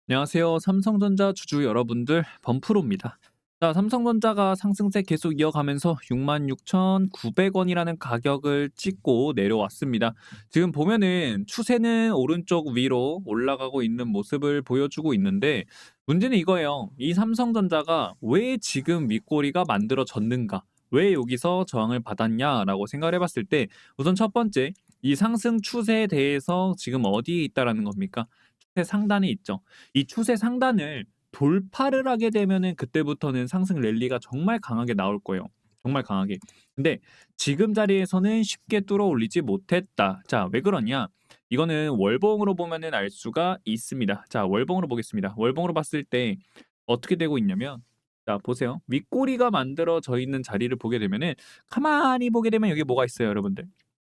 안녕하세요. 삼성전자 주주 여러분들, 범프로입니다. 자, 삼성전자가 상승세 계속 이어가면서 66,900원이라는 가격을 찍고 내려왔습니다. 지금 보면은 추세는 오른쪽 위로 올라가고 있는 모습을 보여주고 있는데, 문제는 이거예요. 이 삼성전자가 왜 지금 윗꼬리가 만들어졌는가? 왜 여기서 저항을 받았냐라고 생각을 해봤을 때, 우선 첫 번째, 이 상승 추세에 대해서 지금 어디에 있다라는 겁니까? 추세 상단에 있죠. 이 추세 상단을 돌파를 하게 되면은 그때부터는 상승 랠리가 정말 강하게 나올 거예요. 정말 강하게. 근데 지금 자리에서는 쉽게 뚫어올리지 못했다. 자, 왜 그러냐? 이거는 월봉으로 보면은 알 수가 있습니다. 자, 월봉으로 보겠습니다. 월봉으로 봤을 때 어떻게 되고 있냐면, 자, 보세요. 윗꼬리가 만들어져 있는 자리를 보게 되면은, 가만히 보게 되면 여기 뭐가 있어요, 여러분들?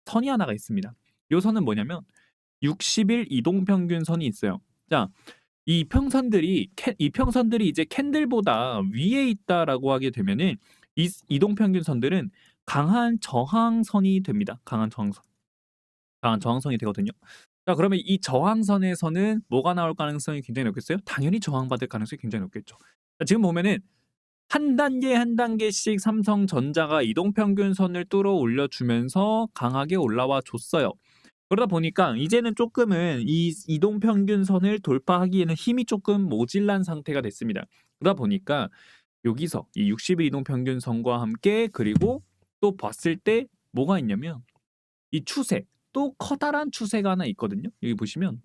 선이 하나가 있습니다. 요 선은 뭐냐면 60일 이동평균선이 있어요. 자, 이 평선들이 이제 캔들보다 위에 있다라고 하게 되면은 이 이동평균선들은 강한 저항선이 됩니다. 강한 저항선이 되거든요. 자, 그러면 이 저항선에서는 뭐가 나올 가능성이 굉장히 높겠어요? 당연히 저항받을 가능성이 굉장히 높겠죠. 자, 지금 보면은 한 단계 한 단계씩 삼성전자가 이동평균선을 뚫어 올려주면서 강하게 올라와 줬어요. 그러다 보니까 이제는 쪼끔은 이 이동평균선을 돌파하기에는 힘이 쪼끔 모질란 상태가 됐습니다. 그러다 보니까 여기서 이 60일 이동평균선과 함께, 그리고 또 봤을 때 뭐가 있냐면 이 추세, 또 커다란 추세가 하나 있거든요. 여기 보시면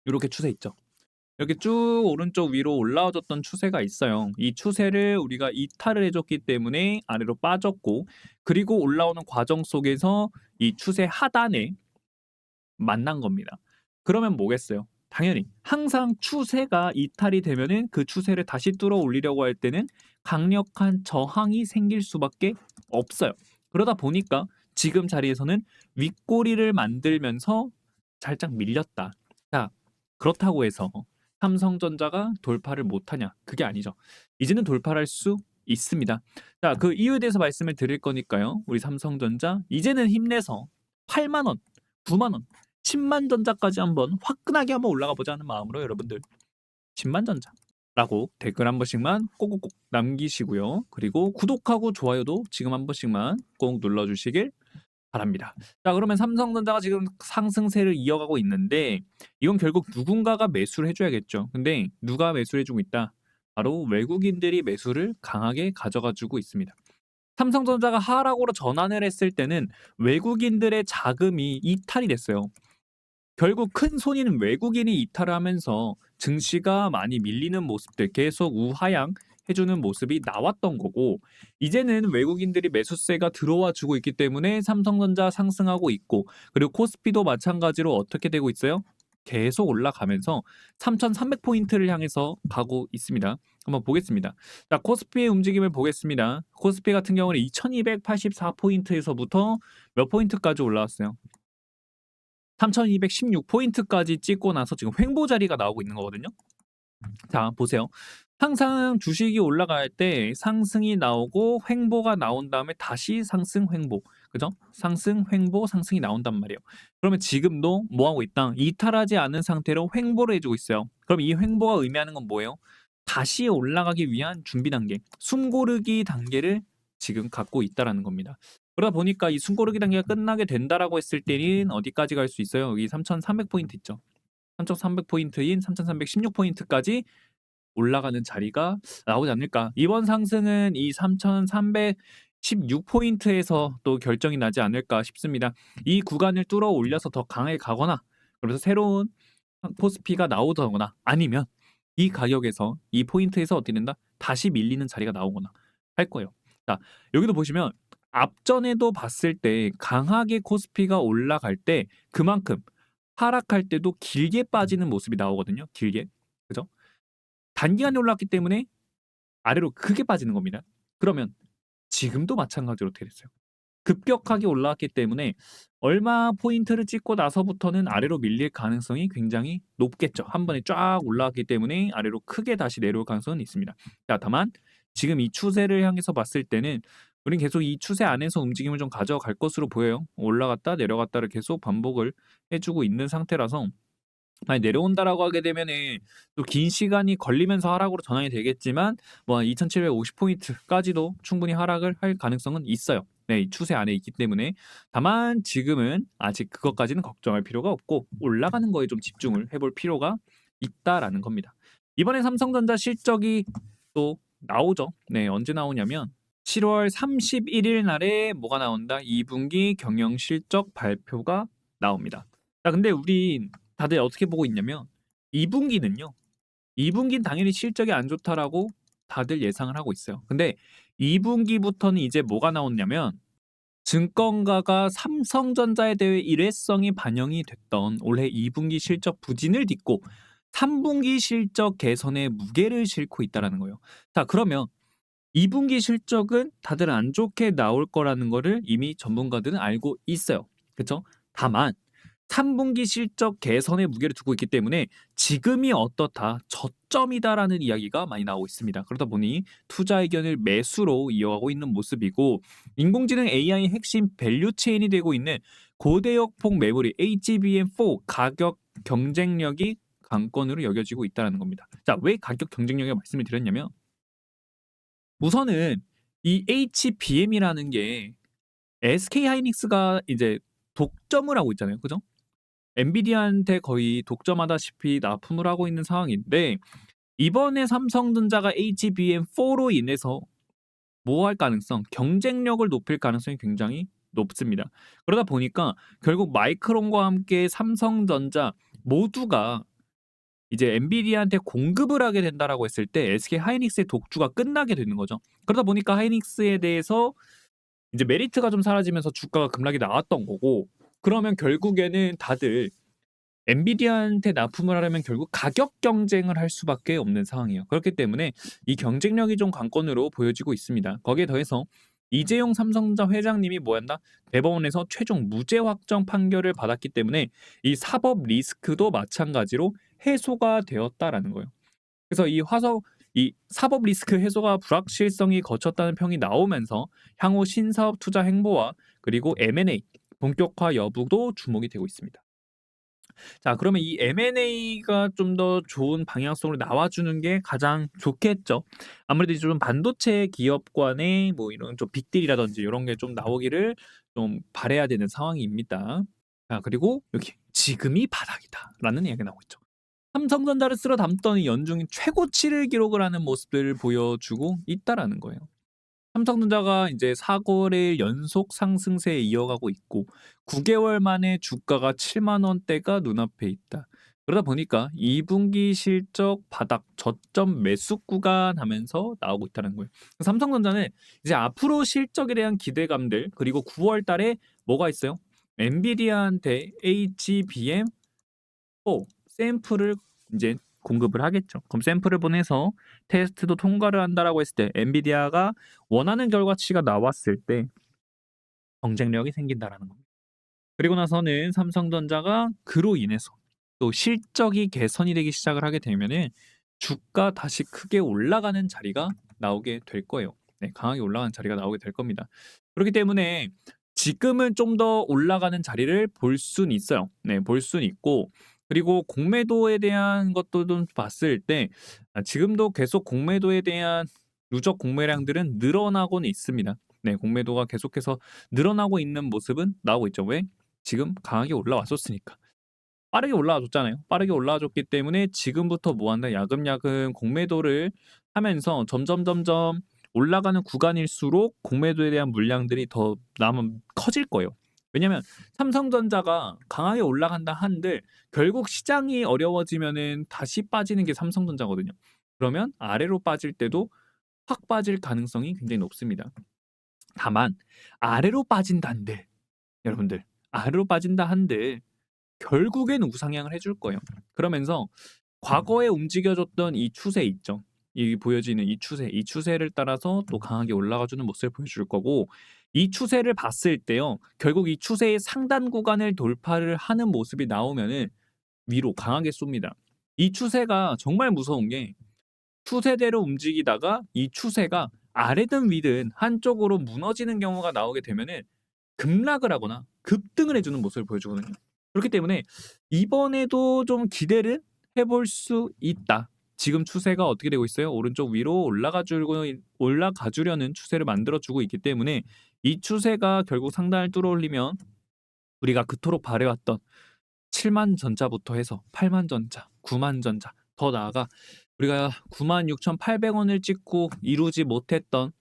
요렇게 추세 있죠. 이렇게 쭉 오른쪽 위로 올라와 줬던 추세가 있어요. 이 추세를 우리가 이탈을 해 줬기 때문에 아래로 빠졌고, 그리고 올라오는 과정 속에서 이 추세 하단에 만난 겁니다. 그러면 뭐겠어요? 당연히 항상 추세가 이탈이 되면은 그 추세를 다시 뚫어 올리려고 할 때는 강력한 저항이 생길 수밖에 없어요. 그러다 보니까 지금 자리에서는 윗꼬리를 만들면서 살짝 밀렸다. 자, 그렇다고 해서 삼성전자가 돌파를 못하냐? 그게 아니죠. 이제는 돌파를 할 수 있습니다. 자, 그 이유에 대해서 말씀을 드릴 거니까요. 우리 삼성전자 이제는 힘내서 8만 원, 9만 원, 10만 전자까지 한번 화끈하게 한번 올라가 보자는 마음으로 여러분들 10만 전자라고 댓글 한 번씩만 꼭꼭꼭 남기시고요. 그리고 구독하고 좋아요도 지금 한 번씩만 꼭 눌러주시길 바랍니다. 자, 그러면 삼성전자가 지금 상승세를 이어가고 있는데 이건 결국 누군가가 매수를 해줘야겠죠. 근데 누가 매수를 해주고 있다? 바로 외국인들이 매수를 강하게 가져가 주고 있습니다. 삼성전자가 하락으로 전환을 했을 때는 외국인들의 자금이 이탈이 됐어요. 결국 큰 손인 외국인이 이탈을 하면서 증시가 많이 밀리는 모습들, 계속 우하향 해주는 모습이 나왔던 거고, 이제는 외국인들이 매수세가 들어와 주고 있기 때문에 삼성전자 상승하고 있고, 그리고 코스피도 마찬가지로 어떻게 되고 있어요? 계속 올라가면서 3,300포인트를 향해서 가고 있습니다. 한번 보겠습니다. 자, 코스피의 움직임을 보겠습니다. 코스피 같은 경우는 2284포인트에서부터 몇 포인트까지 올라왔어요? 3,216포인트까지 찍고 나서 지금 횡보 자리가 나오고 있는 거거든요. 자, 보세요. 항상 주식이 올라갈 때 상승이 나오고 횡보가 나온 다음에 다시 상승, 횡보. 그죠? 상승, 횡보, 상승이 나온단 말이에요. 그러면 지금도 뭐 하고 있다? 이탈하지 않은 상태로 횡보를 해주고 있어요. 그럼 이 횡보가 의미하는 건 뭐예요? 다시 올라가기 위한 준비 단계, 숨고르기 단계를 지금 갖고 있다라는 겁니다. 그러다 보니까 이 숨고르기 단계가 끝나게 된다라고 했을 때는 어디까지 갈 수 있어요? 여기 3,300포인트 있죠. 3,300포인트인 3,316포인트까지 올라가는 자리가 나오지 않을까. 이번 상승은 이 3,316포인트에서 또 결정이 나지 않을까 싶습니다. 이 구간을 뚫어 올려서 더 강하게 가거나, 그래서 새로운 코스피가 나오거나, 아니면 이 가격에서 이 포인트에서 어떻게 된다? 다시 밀리는 자리가 나오거나 할 거예요. 자, 여기도 보시면 앞전에도 봤을 때 강하게 코스피가 올라갈 때 그만큼 하락할 때도 길게 빠지는 모습이 나오거든요. 길게. 그죠? 단기간에 올랐기 때문에 아래로 크게 빠지는 겁니다. 그러면 지금도 마찬가지로 어떻게 됐어요? 급격하게 올라왔기 때문에 얼마 포인트를 찍고 나서부터는 아래로 밀릴 가능성이 굉장히 높겠죠. 한 번에 쫙 올라왔기 때문에 아래로 크게 다시 내려올 가능성은 있습니다. 자, 다만 지금 이 추세를 향해서 봤을 때는 우린 계속 이 추세 안에서 움직임을 좀 가져갈 것으로 보여요. 올라갔다 내려갔다를 계속 반복을 해주고 있는 상태라서 만약 내려온다라고 하게 되면은 또 긴 시간이 걸리면서 하락으로 전환이 되겠지만 뭐 2,750 포인트까지도 충분히 하락을 할 가능성은 있어요. 네. 이 추세 안에 있기 때문에. 다만 지금은 아직 그것까지는 걱정할 필요가 없고 올라가는 거에 좀 집중을 해볼 필요가 있다라는 겁니다. 이번에 삼성전자 실적이 또 나오죠. 네. 언제 나오냐면 7월 31일 날에 뭐가 나온다? 2 분기 경영 실적 발표가 나옵니다. 자 근데 우린 다들 어떻게 보고 있냐면 2 분기는요. 2 분기는 당연히 실적이 안 좋다라고 다들 예상을 하고 있어요. 근데 2 분기부터는 이제 뭐가 나오냐면 증권가가 삼성전자에 대해 일회성이 반영이 됐던 올해 2 분기 실적 부진을 딛고 3 분기 실적 개선에 무게를 싣고 있다라는 거예요. 자 그러면 2 분기 실적은 다들 안 좋게 나올 거라는 거를 이미 전문가들은 알고 있어요. 그쵸? 다만 3 분기 실적 개선에 무게를 두고 있기 때문에 지금이 어떻다, 저점이다라는 이야기가 많이 나오고 있습니다. 그러다 보니 투자 의견을 매수로 이어가고 있는 모습이고 인공지능 AI 핵심 밸류 체인이 되고 있는 고대역폭 메모리 HBM4 가격 경쟁력이 관건으로 여겨지고 있다는 겁니다. 자, 왜 가격 경쟁력을 말씀을 드렸냐면 우선은 이 HBM이라는 게 SK 하이닉스가 이제 독점을 하고 있잖아요. 그죠? 엔비디아한테 거의 독점하다시피 납품을 하고 있는 상황인데 이번에 삼성전자가 HBM4로 인해서 뭐 할 가능성, 경쟁력을 높일 가능성이 굉장히 높습니다. 그러다 보니까 결국 마이크론과 함께 삼성전자 모두가 이제 엔비디아한테 공급을 하게 된다라고 했을 때 SK 하이닉스의 독주가 끝나게 되는 거죠. 그러다 보니까 하이닉스에 대해서 이제 메리트가 좀 사라지면서 주가가 급락이 나왔던 거고 그러면 결국에는 다들 엔비디아한테 납품을 하려면 결국 가격 경쟁을 할 수밖에 없는 상황이에요. 그렇기 때문에 이 경쟁력이 좀 관건으로 보여지고 있습니다. 거기에 더해서 이재용 삼성전자 회장님이 뭐였나? 대법원에서 최종 무죄 확정 판결을 받았기 때문에 이 사법 리스크도 마찬가지로 해소가 되었다라는 거예요. 그래서 이 사법 리스크 해소가 불확실성이 거쳤다는 평이 나오면서 향후 신사업 투자 행보와 그리고 M&A 본격화 여부도 주목이 되고 있습니다. 자 그러면 이 M&A가 좀 더 좋은 방향성으로 나와주는 게 가장 좋겠죠. 아무래도 이제 좀 반도체 기업 간의 뭐 이런 좀 빅딜이라든지 이런 게 좀 나오기를 좀 바라야 되는 상황입니다. 자 그리고 여기 "지금이 바닥이다."라는 이야기가 나오고 있죠. 삼성전자를 쓸어 담더니 연중 최고치를 기록을 하는 모습들을 보여주고 있다라는 거예요. 삼성전자가 이제 4거래일 연속 상승세에 이어가고 있고 9개월 만에 주가가 7만 원대가 눈앞에 있다. 그러다 보니까 2 분기 실적 바닥 저점 매수 구간 하면서 나오고 있다는 거예요. 삼성전자는 이제 앞으로 실적에 대한 기대감들 그리고 9월 달에 뭐가 있어요? 엔비디아한테 HBM4 샘플을 이제 공급을 하겠죠. 그럼 샘플을 보내서 테스트도 통과를 한다라고 했을 때 엔비디아가 원하는 결과치가 나왔을 때 경쟁력이 생긴다라는 겁니다. 그리고 나서는 삼성전자가 그로 인해서 또 실적이 개선이 되기 시작을 하게 되면은 주가 다시 크게 올라가는 자리가 나오게 될 거예요. 네, 강하게 올라가는 자리가 나오게 될 겁니다. 그렇기 때문에 지금은 좀 더 올라가는 자리를 볼 수는 있어요. 네, 볼 수는 있고 그리고 공매도에 대한 것도 좀 봤을 때 지금도 계속 공매도에 대한 누적 공매량들은 늘어나고는 있습니다. 네, 공매도가 계속해서 늘어나고 있는 모습은 나오고 있죠. 왜? 지금 강하게 올라왔었으니까. 빠르게 올라와 줬잖아요. 빠르게 올라와 줬기 때문에 지금부터 뭐 한다? 야금야금 공매도를 하면서 점점점점 올라가는 구간일수록 공매도에 대한 물량들이 더 남은 커질 거예요. 왜냐면 삼성전자가 강하게 올라간다 한들 결국 시장이 어려워지면은 다시 빠지는 게 삼성전자거든요. 그러면 아래로 빠질 때도 확 빠질 가능성이 굉장히 높습니다. 다만 아래로 빠진다 한들 여러분들 아래로 빠진다 한들 결국엔 우상향을 해줄 거예요. 그러면서 과거에 움직여줬던 이 추세 있죠. 이 보여지는 이 추세를 따라서 또 강하게 올라가주는 모습을 보여줄 거고 이 추세를 봤을 때요. 결국 이 추세의 상단 구간을 돌파를 하는 모습이 나오면은 위로 강하게 쏩니다. 이 추세가 정말 무서운 게 추세대로 움직이다가 이 추세가 아래든 위든 한쪽으로 무너지는 경우가 나오게 되면은 급락을 하거나 급등을 해주는 모습을 보여주거든요. 그렇기 때문에 이번에도 좀 기대를 해볼 수 있다. 지금 추세가 어떻게 되고 있어요? 오른쪽 위로 올라가 주려는 추세를 만들어 주고 있기 때문에 이 추세가 결국 상단을 뚫어올리면 우리가 그토록 바래왔던 7만 전자부터 해서 8만 전자, 9만 전자, 더 나아가 우리가 96,800 원을 찍고 이루지 못했던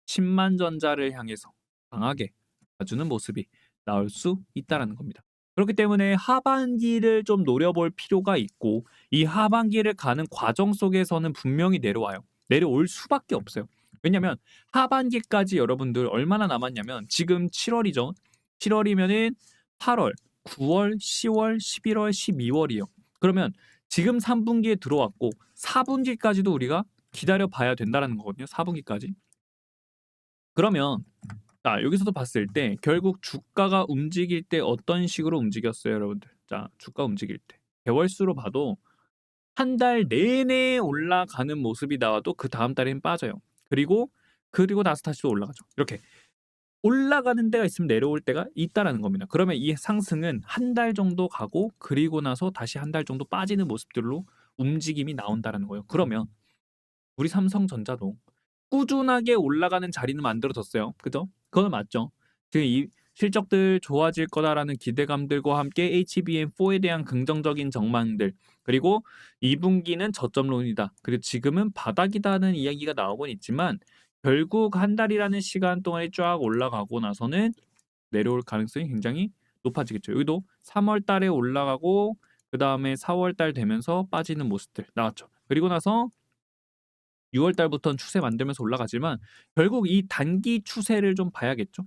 10만 전자를 향해서 강하게 가주는 모습이 나올 수 있다라는 겁니다. 그렇기 때문에 하반기를 좀 노려볼 필요가 있고, 이 하반기를 가는 과정 속에서는 분명히 내려와요. 내려올 수밖에 없어요. 왜냐면 하반기까지 여러분들 얼마나 남았냐면 지금 7월이죠. 7월이면은 8월, 9월, 10월, 11월, 12월이요. 그러면 지금 3분기에 들어왔고 4분기까지도 우리가 기다려 봐야 된다라는 거거든요. 4분기까지. 그러면 자, 여기서도 봤을 때 결국 주가가 움직일 때 어떤 식으로 움직였어요, 여러분들? 자, 주가 움직일 때. 개월수로 봐도 한 달 내내 올라가는 모습이 나와도 그다음 달에는 빠져요. 그리고 나서 다시 또 올라가죠. 이렇게 올라가는 데가 있으면 내려올 때가 있다라는 겁니다. 그러면 이 상승은 한 달 정도 가고 그리고 나서 다시 한 달 정도 빠지는 모습들로 움직임이 나온다라는 거예요. 그러면 우리 삼성전자도 꾸준하게 올라가는 자리는 만들어졌어요. 그죠? 그건 맞죠. 지금 이 실적들 좋아질 거다라는 기대감들과 함께 HBM4에 대한 긍정적인 전망들, 그리고 2분기는 저점론이다. 그리고 지금은 바닥이다는 이야기가 나오곤 있지만 결국 한 달이라는 시간 동안에 쫙 올라가고 나서는 내려올 가능성이 굉장히 높아지겠죠. 여기도 3월 달에 올라가고 그다음에 4월 달 되면서 빠지는 모습들 나왔죠. 그리고 나서 6월 달부터는 추세 만들면서 올라가지만 결국 이 단기 추세를 좀 봐야겠죠.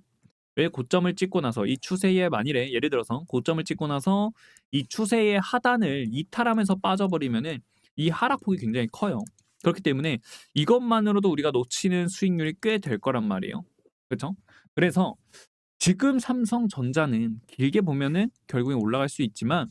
왜 고점을 찍고 나서 이 추세에 만일에 예를 들어서 고점을 찍고 나서 이 추세의 하단을 이탈하면서 빠져버리면은 이 하락폭이 굉장히 커요. 그렇기 때문에 이것만으로도 우리가 놓치는 수익률이 꽤 될 거란 말이에요. 그렇죠? 그래서 지금 삼성전자는 길게 보면은 결국엔 올라갈 수 있지만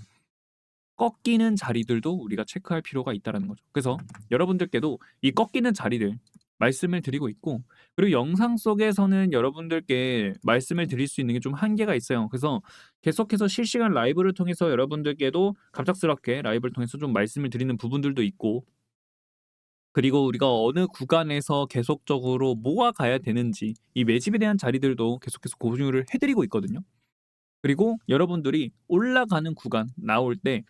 꺾이는 자리들도 우리가 체크할 필요가 있다라는 거죠. 그래서 여러분들께도 이 꺾이는 자리들 말씀을 드리고 있고, 그리고 영상 속에서는 여러분들께 말씀을 드릴 수 있는 게 좀 한계가 있어요. 그래서 계속해서 실시간 라이브를 통해서 여러분들께도 갑작스럽게 라이브를 통해서 좀 말씀을 드리는 부분들도 있고, 그리고 우리가 어느 구간에서 계속적으로 모아가야 되는지 이 매집에 대한 자리들도 계속해서 공유를 해드리고 있거든요. 그리고 여러분들이 올라가는 구간 나올 때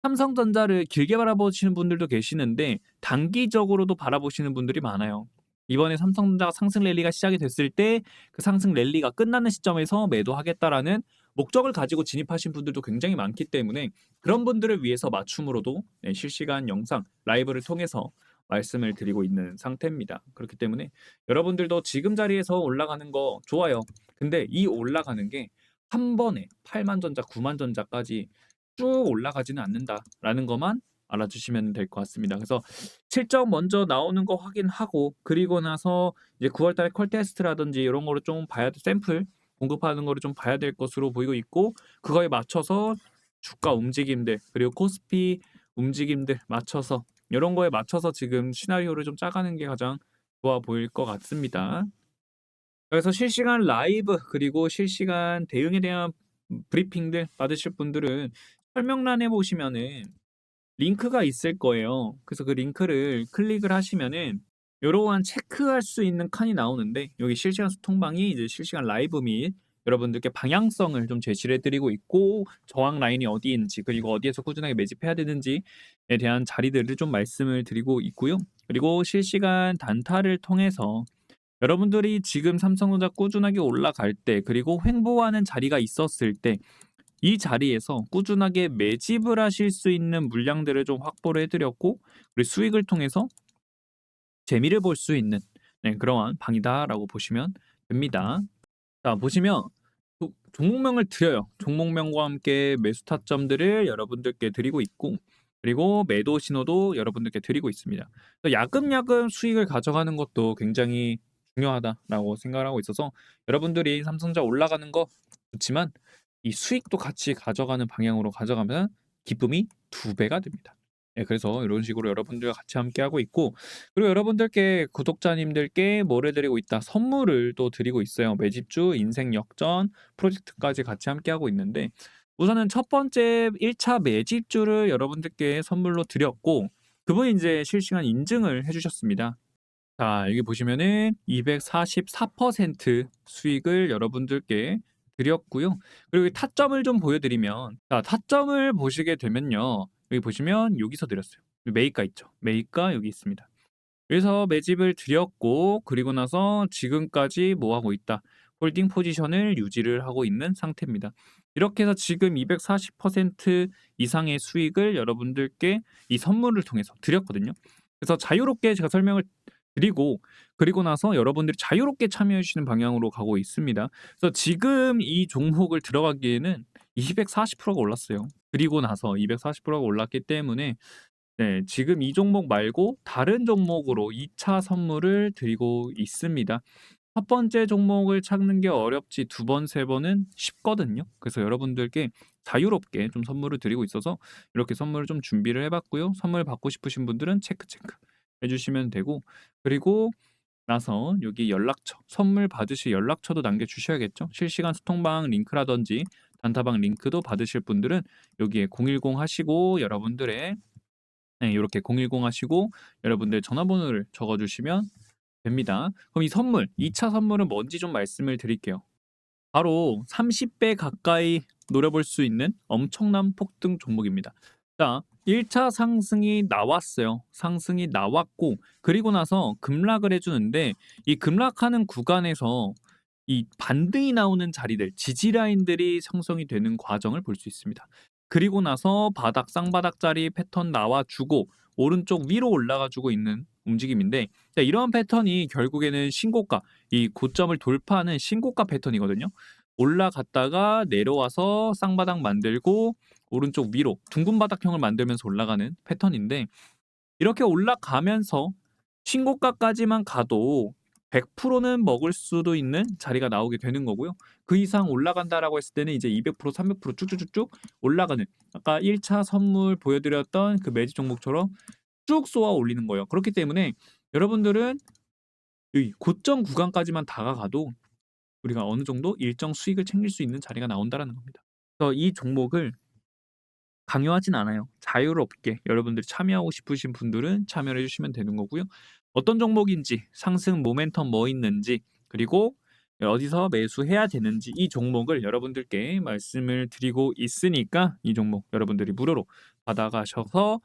삼성전자를 길게 바라보시는 분들도 계시는데 단기적으로도 바라보시는 분들이 많아요. 이번에 삼성전자가 상승 랠리가 시작이 됐을 때 그 상승 랠리가 끝나는 시점에서 매도하겠다라는 목적을 가지고 진입하신 분들도 굉장히 많기 때문에 그런 분들을 위해서 맞춤으로도 실시간 영상 라이브를 통해서 말씀을 드리고 있는 상태입니다. 그렇기 때문에 여러분들도 지금 자리에서 올라가는 거 좋아요. 근데 이 올라가는 게 한 번에 8만 전자, 9만 전자까지 쭉 올라가지는 않는다라는 것만 알아주시면 될 것 같습니다. 그래서 실적 먼저 나오는 거 확인하고 그리고 나서 이제 9월 달에 컬 테스트라든지 이런 거를 좀 봐야 샘플 공급하는 거를 좀 봐야 될 것으로 보이고 있고, 그거에 맞춰서 주가 움직임들 그리고 코스피 움직임들 맞춰서 이런 거에 맞춰서 지금 시나리오를 좀 짜가는 게 가장 좋아 보일 것 같습니다. 그래서 실시간 라이브 그리고 실시간 대응에 대한 브리핑들 받으실 분들은 설명란에 보시면은 링크가 있을 거예요. 그래서 그 링크를 클릭을 하시면은 요러한 체크할 수 있는 칸이 나오는데 여기 실시간 소통방이 이제 실시간 라이브 및 여러분들께 방향성을 좀 제시를 해드리고 있고 저항 라인이 어디인지 그리고 어디에서 꾸준하게 매집해야 되는지에 대한 자리들을 좀 말씀을 드리고 있고요. 그리고 실시간 단타를 통해서 여러분들이 지금 삼성전자 꾸준하게 올라갈 때 그리고 횡보하는 자리가 있었을 때 이 자리에서 꾸준하게 매집을 하실 수 있는 물량들을 좀 확보를 해드렸고 그리고 수익을 통해서 재미를 볼 수 있는 그러한 방이다라고 보시면 됩니다. 자, 보시면 종목명을 드려요. 종목명과 함께 매수 타점들을 여러분들께 드리고 있고 그리고 매도 신호도 여러분들께 드리고 있습니다. 그래서 야금야금 수익을 가져가는 것도 굉장히 중요하다라고 생각을 하고 있어서 여러분들이 삼성전자 올라가는 거 좋지만 이 수익도 같이 가져가는 방향으로 가져가면 기쁨이 2배가 됩니다. 예, 그래서 이런 식으로 여러분들과 같이 함께하고 있고 그리고 여러분들께 구독자님들께 뭘 해드리고 있다. 선물을 또 드리고 있어요. 매집주, 인생 역전, 프로젝트까지 같이 함께하고 있는데 우선은 첫 번째 1차 매집주를 여러분들께 선물로 드렸고 그분이 인제 실시간 인증을 해 주셨습니다. 자 여기 보시면은 244% 수익을 여러분들께 드렸고요. 그리고 이 타점을 좀 보여 드리면 자 타점을 보시게 되면요. 여기 보시면 여기서 드렸어요. 매입가 있죠. 매입가 여기 있습니다. 그래서 매집을 드렸고 그리고 나서 지금까지 뭐 하고 있다. 홀딩 포지션을 유지를 하고 있는 상태입니다. 이렇게 해서 지금 240% 이상의 수익을 여러분들께 이 선물을 통해서 드렸거든요. 그래서 자유롭게 제가 설명을 드리고 그리고 나서 여러분들이 자유롭게 참여해 주시는 방향으로 가고 있습니다. 그래서 지금 이 종목을 들어가기에는 240%가 올랐어요. 그리고 나서 240%가 올랐기 때문에 네. 지금 이 종목 말고 다른 종목으로 2차 선물을 드리고 있습니다. 첫 번째 종목을 찾는 게 어렵지 두 번, 세 번은 쉽거든요. 그래서 여러분들께 자유롭게 좀 선물을 드리고 있어서 이렇게 선물을 좀 준비를 해 봤고요. 선물 받고 싶으신 분들은 체크 해 주시면 되고 그리고 나서 여기 연락처, 선물 받으실 연락처도 남겨 주셔야겠죠. 실시간 소통방 링크라든지 단타방 링크도 받으실 분들은 여기에 010 하시고 여러분들의 네 요렇게 010 하시고 여러분들 전화번호를 적어 주시면 됩니다. 그럼 이 선물 2차 선물은 뭔지 좀 말씀을 드릴게요. 바로 30배 가까이 노려볼 수 있는 엄청난 폭등 종목입니다. 자 1차 상승이 나왔어요. 상승이 나왔고 그리고 나서 급락을 해 주는데 이 급락하는 구간에서 이 반등이 나오는 자리들 지지 라인들이 형성이 되는 과정을 볼 수 있습니다. 그리고 나서 바닥 쌍바닥 자리 패턴 나와 주고 오른쪽 위로 올라가 주고 있는 움직임인데 자 이런 패턴이 결국에는 신고가 이 고점을 돌파하는 신고가 패턴이거든요. 올라갔다가 내려와서 쌍바닥 만들고 오른쪽 위로 둥근 바닥형을 만들면서 올라가는 패턴인데 이렇게 올라가면서 신고가까지만 가도 100%는 먹을 수도 있는 자리가 나오게 되는 거고요. 그 이상 올라간다라고 했을 때는 이제 200% 300% 쭉쭉쭉쭉 올라가는 아까 1차 선물 보여 드렸던 그 매지 종목처럼 쭉 쏘아 올리는 거예요. 그렇기 때문에 여러분들은 이 고점 구간까지만 다가가도 우리가 어느 정도 일정 수익을 챙길 수 있는 자리가 나온다라는 겁니다. 그래서 이 종목을 강요하진 않아요. 자유롭게 여러분들이 참여하고 싶으신 분들은 참여를 해 주시면 되는 거고요. 어떤 종목인지, 상승 모멘텀 뭐 있는지, 그리고 어디서 매수해야 되는지 이 종목을 여러분들께 말씀을 드리고 있으니까 이 종목 여러분들이 무료로 받아가셔서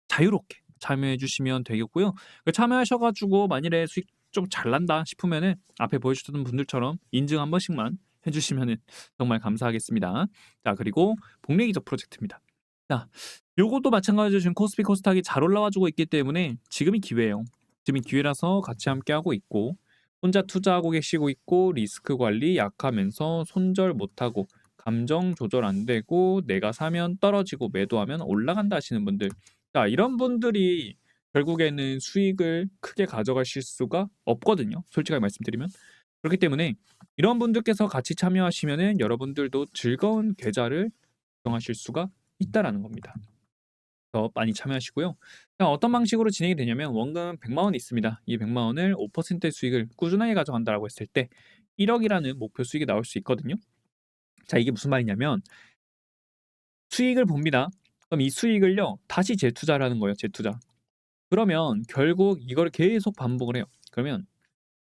자유롭게 참여해 주시면 되겠고요. 참여하셔 가지고 만일에 수익 좀 잘 난다 싶으면은 앞에 보여주셨던 분들처럼 인증 한 번씩만 해 주시면은 정말 감사하겠습니다. 자 그리고 복리 기적 프로젝트입니다. 자 요것도 마찬가지로 지금 코스피 코스닥이 잘 올라와 주고 있기 때문에 지금이 기회예요. 지금이 기회라서 같이 함께하고 있고 혼자 투자하고 계시고 있고 리스크 관리 약하면서 손절 못하고 감정 조절 안 되고 내가 사면 떨어지고 매도하면 올라간다 하시는 분들 자 이런 분들이 결국에는 수익을 크게 가져가실 수가 없거든요. 솔직하게 말씀드리면. 그렇기 때문에 이런 분들께서 같이 참여하시면은 여러분들도 즐거운 계좌를 구성하실 수가 있다라는 겁니다. 더 많이 참여하시고요. 자, 어떤 방식으로 진행이 되냐면 원금 100만 원이 있습니다. 이 100만 원을 5%의 수익을 꾸준하게 가져간다라고 했을 때 1억이라는 목표 수익이 나올 수 있거든요. 자, 이게 무슨 말이냐면 수익을 봅니다. 그럼 이 수익을요 다시 재투자를 하는 거예요. 재투자. 그러면 결국 이걸 계속 반복을 해요. 그러면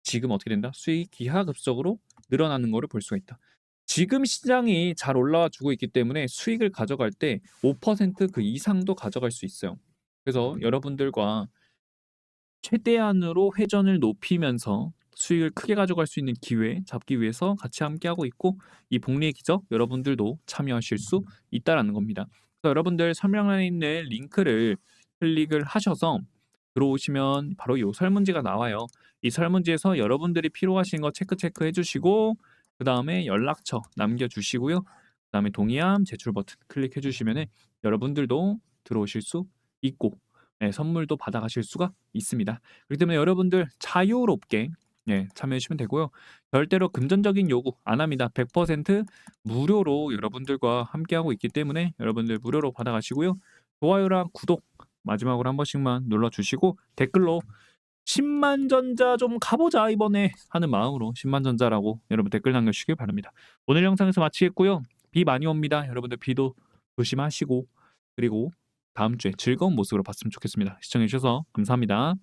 지금 어떻게 된다? 수익이 기하급수적으로 늘어나는 거를 볼 수가 있다. 지금 시장이 잘 올라와 주고 있기 때문에 수익을 가져갈 때 5%그 이상도 가져갈 수 있어요. 그래서 여러분들과 최대한으로 회전을 높이면서 수익을 크게 가져갈 수 있는 기회 잡기 위해서 같이 함께하고 있고 이 복리의 기적 여러분들도 참여하실 수 있다라는 겁니다. 그래서 여러분들 설명란에 있는 링크를 클릭을 하셔서 들어오시면 바로 이 설문지가 나와요. 이 설문지에서 여러분들이 필요하신 거 체크해 주시고 그다음에 연락처 남겨 주시고요. 그다음에 동의함 제출 버튼 클릭해 주시면은 여러분들도 들어오실 수 있고 네, 선물도 받아가실 수가 있습니다. 그렇기 때문에 여러분들 자유롭게 참여해 주시면 되고요. 절대로 금전적인 요구 안 합니다. 100% 무료로 여러분들과 함께하고 있기 때문에 여러분들 무료로 받아가시고요. 좋아요랑 구독 마지막으로 한 번씩만 눌러주시고 댓글로 10만 전자 좀 가보자 이번에 하는 마음으로 10만 전자라고 여러분 댓글 남겨주시길 바랍니다. 오늘 영상에서 마치겠고요. 비 많이 옵니다. 여러분들 비도 조심하시고 그리고 다음 주에 즐거운 모습으로 봤으면 좋겠습니다. 시청해 주셔서 감사합니다.